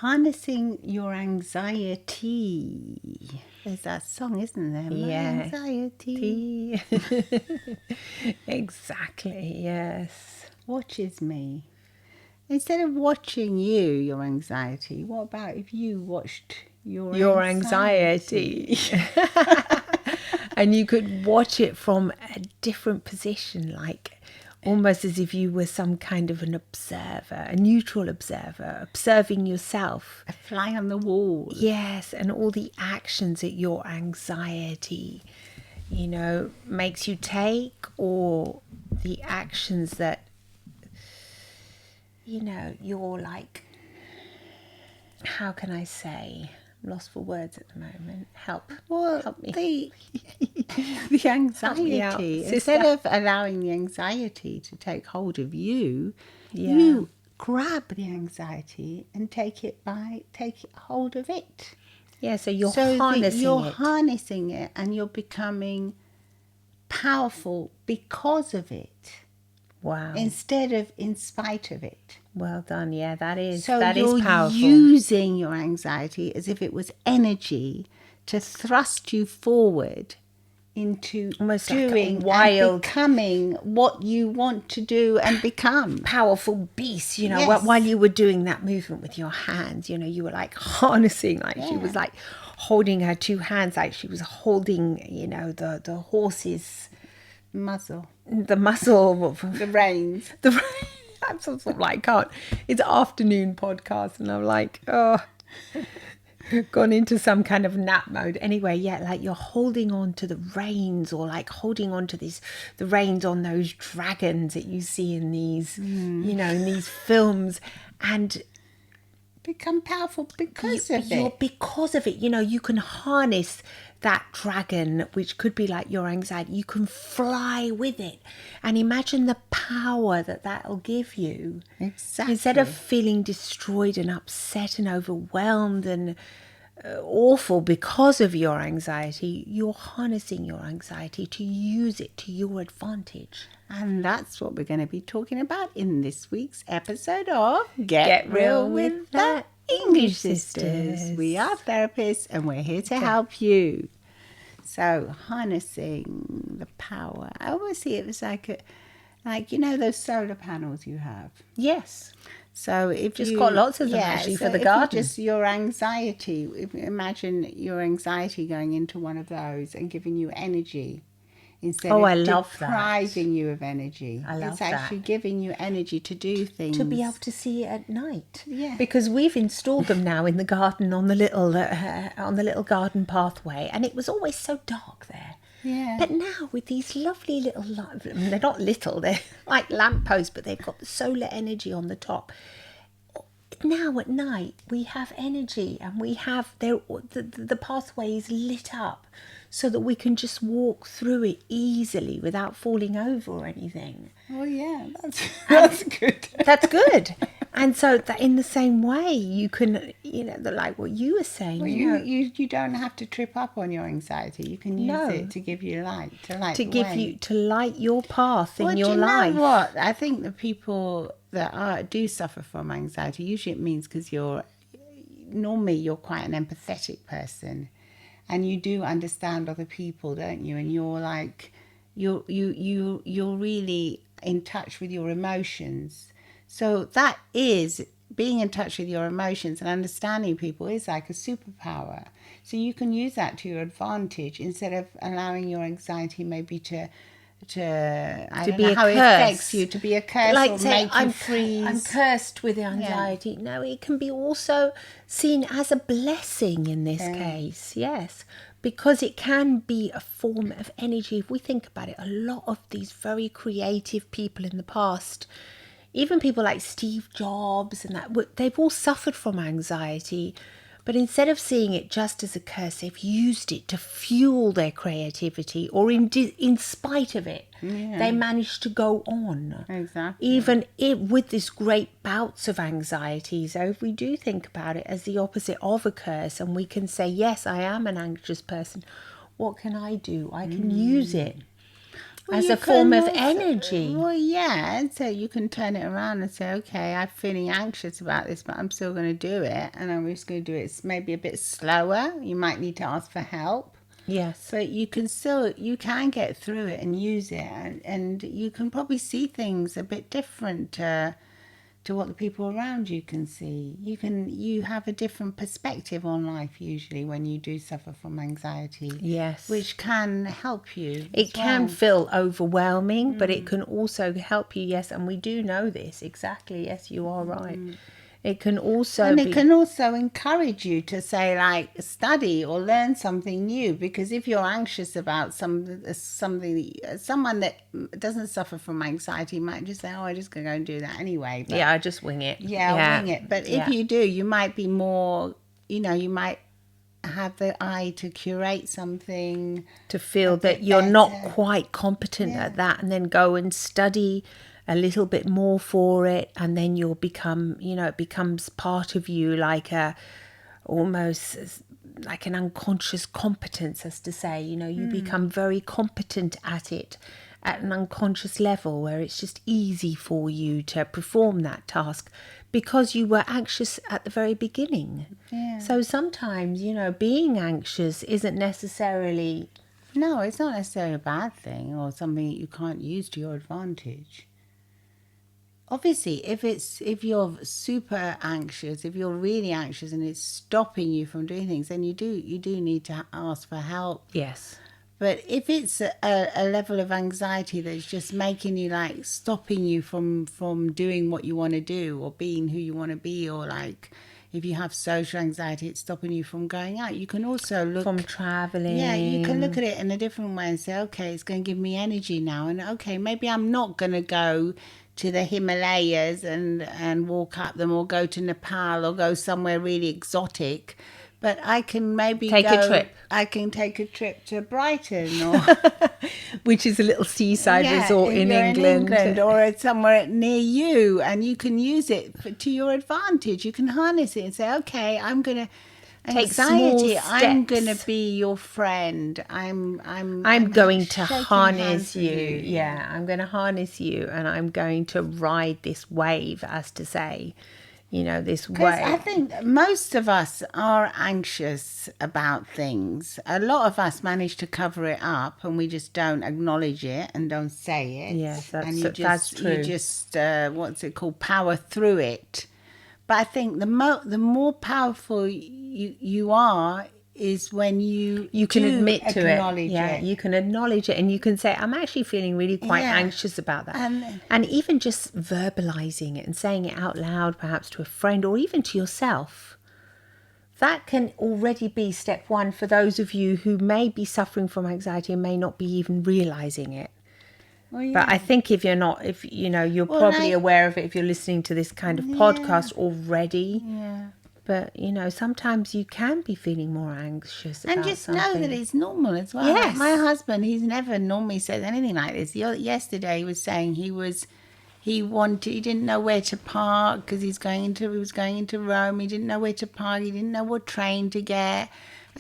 harnessing your anxiety. There's that song, isn't there? My anxiety Exactly, yes. watches me. Instead of watching you, your anxiety, what about if you watched your anxiety. And you could watch it from a different position, like almost as if you were some kind of an observer, a neutral observer, observing yourself. A fly on the wall. Yes, and all the actions that your anxiety, makes you take, or the actions that, you're like, how can I say? I'm lost for words at the moment. Help me. The anxiety. out, Instead of allowing the anxiety to take hold of you, Yeah. you grab the anxiety and take hold of it. Yeah, so you're So that harnessing you're it. harnessing it, and you're becoming powerful because of it, Wow. instead of in spite of it. Well done. Yeah, that is So you're powerful. using your anxiety as if it was energy to thrust you forward into Almost like a doing wild- and becoming what you want to do and become. Powerful beast, Yes. while you were doing that movement with your hands, you were like harnessing, like she was like holding her two hands, like she was holding, the horse's Muzzle. the muscle of The reins. I'm sort of like, can't. It's afternoon podcast, and I'm like, gone into some kind of nap mode. Anyway, yeah, like you're holding on to the reins, or like holding on to the reins on those dragons that you see in these, in these films, and Become powerful because of it. because of it, you can harness that dragon, which could be like your anxiety. You can fly with it, and imagine the power that'll give you. Exactly. Instead of feeling destroyed and upset and overwhelmed and awful because of your anxiety, you're harnessing your anxiety to use it to your advantage. And that's what we're going to be talking about in this week's episode of Get Real with the English Sisters. We are therapists, and we're here to help you. So, harnessing the power. I always see it as like those solar panels you have. Yes. So if Just you got lots of them actually for the if garden. just your anxiety, imagine your anxiety going into one of those and giving you energy instead of I love that. depriving you of energy. I love it's actually giving you energy to do things. To be able to see it at night. Yeah. Because we've installed them now in the garden on the little garden pathway, and it was always so dark there. Yeah. But now with these lovely little, they're not little, they're like lampposts, but they've got the solar energy on the top. Now at night we have energy, and we have the pathway is lit up so that we can just walk through it easily without falling over or anything. Oh yeah, that's good. That's good. And so that in the same way, you can, like what you were saying. Well, you don't have to trip up on your anxiety. You can use it to give you light, to light the way. To light your path in your do you life. know what? I think the people that do suffer from anxiety, usually it means because you're quite an empathetic person, and you do understand other people, don't you? And you're like, you're really in touch with your emotions. So that is, being in touch with your emotions and understanding people is like a superpower. So you can use that to your advantage instead of allowing your anxiety maybe to I don't know how it affects you, to be a curse, like or say, make you freeze. I'm cursed with anxiety. Yeah. No, it can be also seen as a blessing in this case. Yes. Because it can be a form of energy. If we think about it, a lot of these very creative people in the past, even people like Steve Jobs and that, they've all suffered from anxiety. But instead of seeing it just as a curse, they've used it to fuel their creativity, or in spite of it, they managed to go on. Exactly. Even with this great bouts of anxiety. So if we do think about it as the opposite of a curse, and we can say, yes, I am an anxious person, what can I do? I can use it. as you a form can of also- energy. Well, yeah, and so you can turn it around and say, okay, I'm feeling anxious about this, but I'm still going to do it, and I'm just going to do it maybe a bit slower. You might need to ask for help, Yes. but you can get through it and use it, and you can probably see things a bit different to what the people around you can see. You have a different perspective on life usually when you do suffer from anxiety. Yes. Which can help you. It can feel overwhelming, but it can also help you. Yes, and we do know this exactly. Yes, you are right. It can also And it can also encourage you to say, like, study or learn something new, because if you're anxious about something, someone that doesn't suffer from anxiety might just say, oh, I'm just going to go and do that anyway. But, yeah, I just wing it. yeah, wing it. But if you do, you might be more, you might have the eye to curate something, to feel that you're not quite competent at that, and then go and study a little bit more for it, and then you'll become, it becomes part of you, like almost like an unconscious competence, as to say, you become very competent at it at an unconscious level, where it's just easy for you to perform that task because you were anxious at the very beginning. Yeah. So sometimes, being anxious isn't necessarily... No, it's not necessarily a bad thing or something that you can't use to your advantage. Obviously, if you're super anxious, if you're really anxious and it's stopping you from doing things, then you do need to ask for help. Yes. But if it's a level of anxiety that's just making you, like, stopping you from doing what you want to do or being who you want to be, or like if you have social anxiety, it's stopping you from going out, you can also look... From traveling. Yeah, you can look at it in a different way and say, okay, it's going to give me energy now. And okay, maybe I'm not going to go to the Himalayas and walk up them, or go to Nepal, or go somewhere really exotic. But I can maybe take a trip. I can take a trip to Brighton, or which is a little seaside resort in England, or somewhere near you, and you can use it to your advantage. You can harness it and say, okay, I'm going to... Anxiety, I'm going to be your friend. I'm going to harness you. Yeah, I'm going to harness you, and I'm going to ride this wave, as to say, this wave. I think most of us are anxious about things. A lot of us manage to cover it up, and we just don't acknowledge it and don't say it. Yes, that's true. You just what's it called? Power through it. But I think the more powerful you are is when you can admit to it. Yeah, you can acknowledge it, and you can say, I'm actually feeling really quite anxious about that. And even just verbalizing it and saying it out loud, perhaps to a friend or even to yourself. That can already be step one for those of you who may be suffering from anxiety and may not be even realizing it. Well, yeah. But I think if you're not, you're probably aware of it if you're listening to this kind of podcast already. Yeah. But, sometimes you can be feeling more anxious about something. And just something. know that it's normal as well. Yes. Like my husband, he's never normally said anything like this. Yesterday he was saying he didn't know where to park because he was going into Rome. He didn't know where to park. He didn't know what train to get.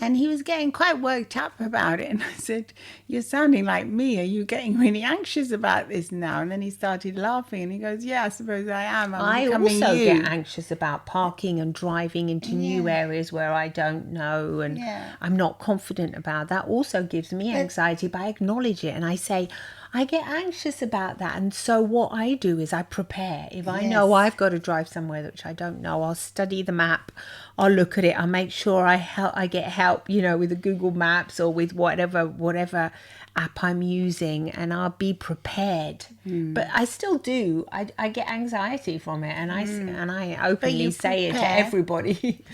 And he was getting quite worked up about it. And I said, you're sounding like me. Are you getting really anxious about this now? And then he started laughing and he goes, yeah, I suppose I am. I also get anxious about parking and driving into new areas where I don't know and I'm not confident about. That also gives me anxiety, but I acknowledge it and I say, I get anxious about that. And so what I do is I prepare. If I know I've got to drive somewhere which I don't know, I'll study the map. I'll look at it. I'll make sure I get help, with the Google Maps or with whatever app I'm using, and I'll be prepared. But I still do. I get anxiety from it, and I openly say it to everybody.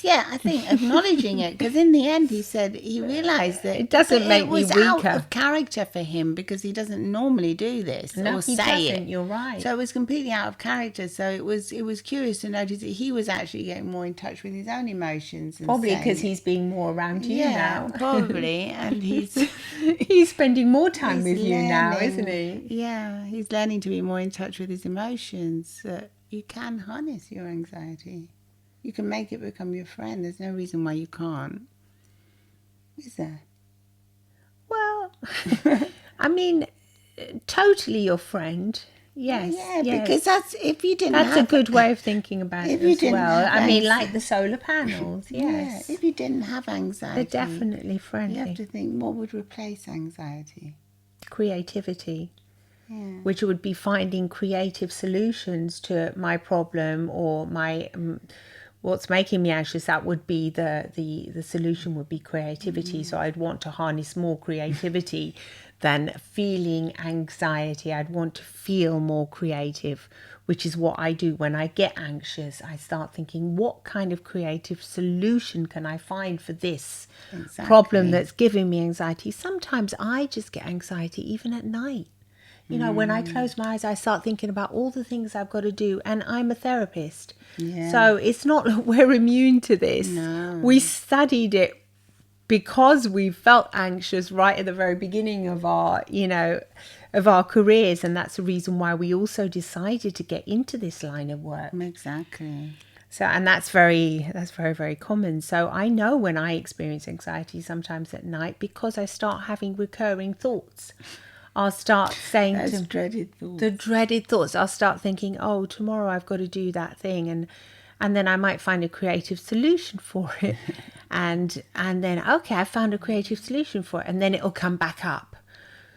Yeah, I think acknowledging it, because in the end he said he realised that it doesn't make me weaker. It was out of character for him because he doesn't normally do this or say it. You're right. So it was completely out of character. So it was curious to notice that he was actually getting more in touch with his own emotions. And probably because he's being more around you now. Probably, and he's spending more time with you now, isn't he? Yeah, he's learning to be more in touch with his emotions. You can harness your anxiety. You can make it become your friend. There's no reason why you can't. Is there? Well, I mean, totally your friend. Yes, Yeah, yes. because that's if you didn't That's a have good way of thinking about it if you as didn't well. have I mean, anxi- like the solar panels, yeah, yes. if you didn't have They're anxiety, definitely you have friendly. to think what would replace anxiety. Creativity, Yeah. which would be finding creative solutions to my problem or my what's making me anxious. That would be the solution would be creativity. So I'd want to harness more creativity than feeling anxiety. I'd want to feel more creative, which is what I do when I get anxious. I start thinking, what kind of creative solution can I find for this problem that's giving me anxiety? Sometimes I just get anxiety even at night. You know, when I close my eyes, I start thinking about all the things I've got to do. And I'm a therapist. Yeah. So it's not that we're immune to this. No. We studied it because we felt anxious right at the very beginning of our, of our careers. And that's the reason why we also decided to get into this line of work. Exactly. So, and that's very, very common. So I know when I experience anxiety sometimes at night because I start having recurring thoughts. I'll start saying Those dreaded thoughts. the dreaded thoughts. I'll start thinking, oh, tomorrow I've got to do that thing. And then I might find a creative solution for it. and then, okay, I found a creative solution for it. And then it'll come back up.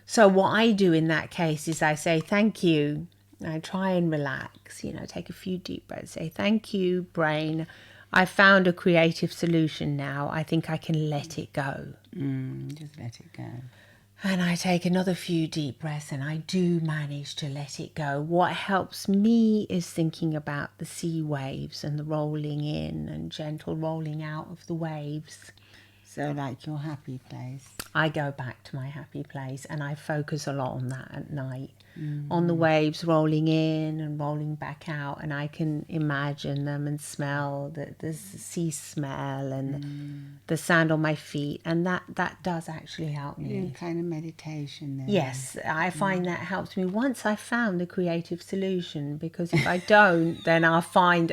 So what I do in that case is I say, thank you. I try and relax, take a few deep breaths, say, thank you, brain. I found a creative solution now. I think I can let it go. Just let it go. And I take another few deep breaths and I do manage to let it go. What helps me is thinking about the sea waves and the rolling in and gentle rolling out of the waves. So like your happy place. I go back to my happy place and I focus a lot on that at night. On the waves rolling in and rolling back out, and I can imagine them and smell the sea smell and the sand on my feet, and that does actually help me. Doing kind of meditation there. Yes, I find that helps me once I've found the creative solution, because if I don't, then I'll find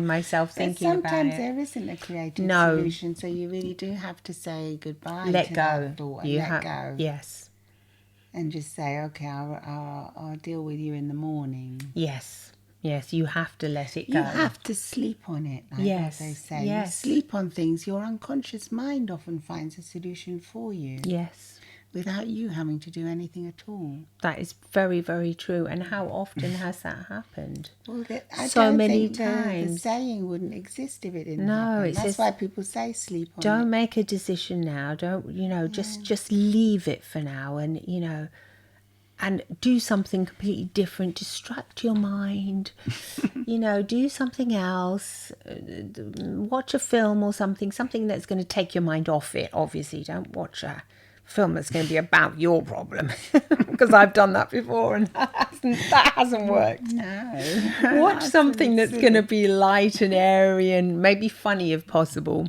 myself thinking about it. Sometimes there isn't a creative solution, so you really do have to say goodbye. Let to go. That thought and let go. Yes. And just say, okay, I'll deal with you in the morning. Yes. Yes, you have to let it go. You have to sleep on it, like yes. they say. Yes. You sleep on things, your unconscious mind often finds a solution for you. Yes. Without you having to do anything at all. That is very, very true. And how often has that happened? Well, I so don't many think times. The saying wouldn't exist if it didn't No, happen. it's That's why people say sleep on it. Don't make a decision now. Don't, just leave it for now, and and do something completely different. Distract your mind. Do something else. Watch a film or something that's going to take your mind off it. Obviously, don't watch a film that's going to be about your problem, because I've done that before and that hasn't worked. No. Watch something that's going to be light and airy and maybe funny if possible,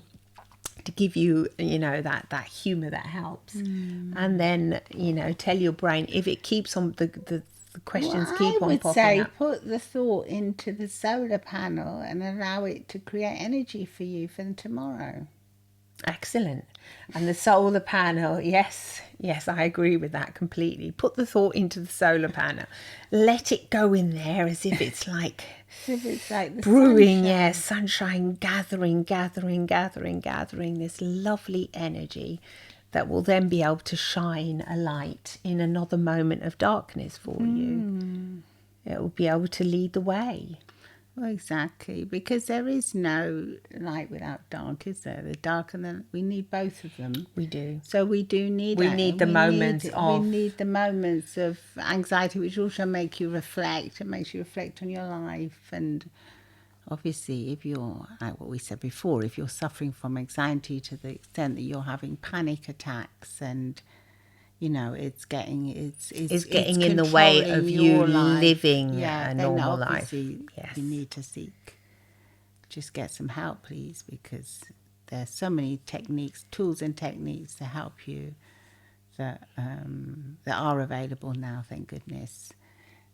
to give you, that humour that helps. And then, tell your brain, if it keeps on, the questions keep on popping up. I would say put the thought into the solar panel and allow it to create energy for you for tomorrow. Excellent. And the solar panel, yes, I agree with that completely. Put the thought into the solar panel. Let it go in there as if it's like the brewing, sunshine. yes, sunshine, gathering this lovely energy that will then be able to shine a light in another moment of darkness for you. It will be able to lead the way. Well, exactly, because there is no light without dark, is there? The dark and the we need both of them. We do. So we do need. We need the moments of. We need the moments of anxiety, which also make you reflect. It makes you reflect on your life, and obviously, if you're like what we said before, if you're suffering from anxiety to the extent that you're having panic attacks and. It's getting in the way of you living a normal life. Yes. You need to just get some help, please, because there's so many tools and techniques to help you that are available now, thank goodness.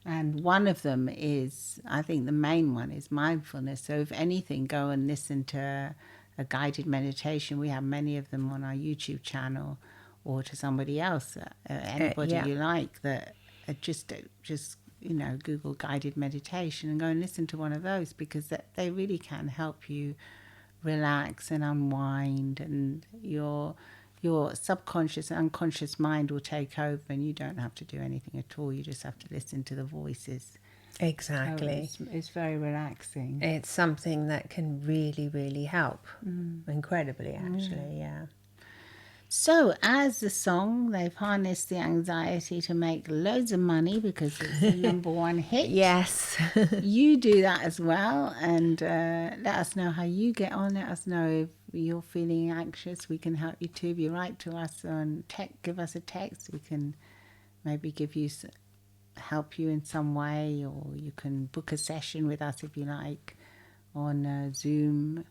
And one of them is, I think the main one is mindfulness. So if anything, go and listen to a guided meditation. We have many of them on our YouTube channel, or to somebody else, anybody you like, that just Google guided meditation and go and listen to one of those, because they really can help you relax and unwind, and your subconscious and unconscious mind will take over, and you don't have to do anything at all. You just have to listen to the voices. Exactly. So it's very relaxing. It's something that can really, really help. Incredibly, actually, yeah. So, as the song, they've harnessed the anxiety to make loads of money because it's the number one hit. Yes. You do that as well, and let us know how you get on. Let us know if you're feeling anxious. We can help you too. If you write to us on give us a text. We can maybe help you in some way, or you can book a session with us if you like on Zoom.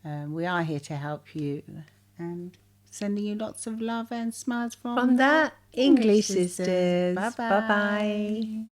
We are here to help you, and sending you lots of love and smiles from From the English Sisters. Sisters. Bye-bye. Bye-bye.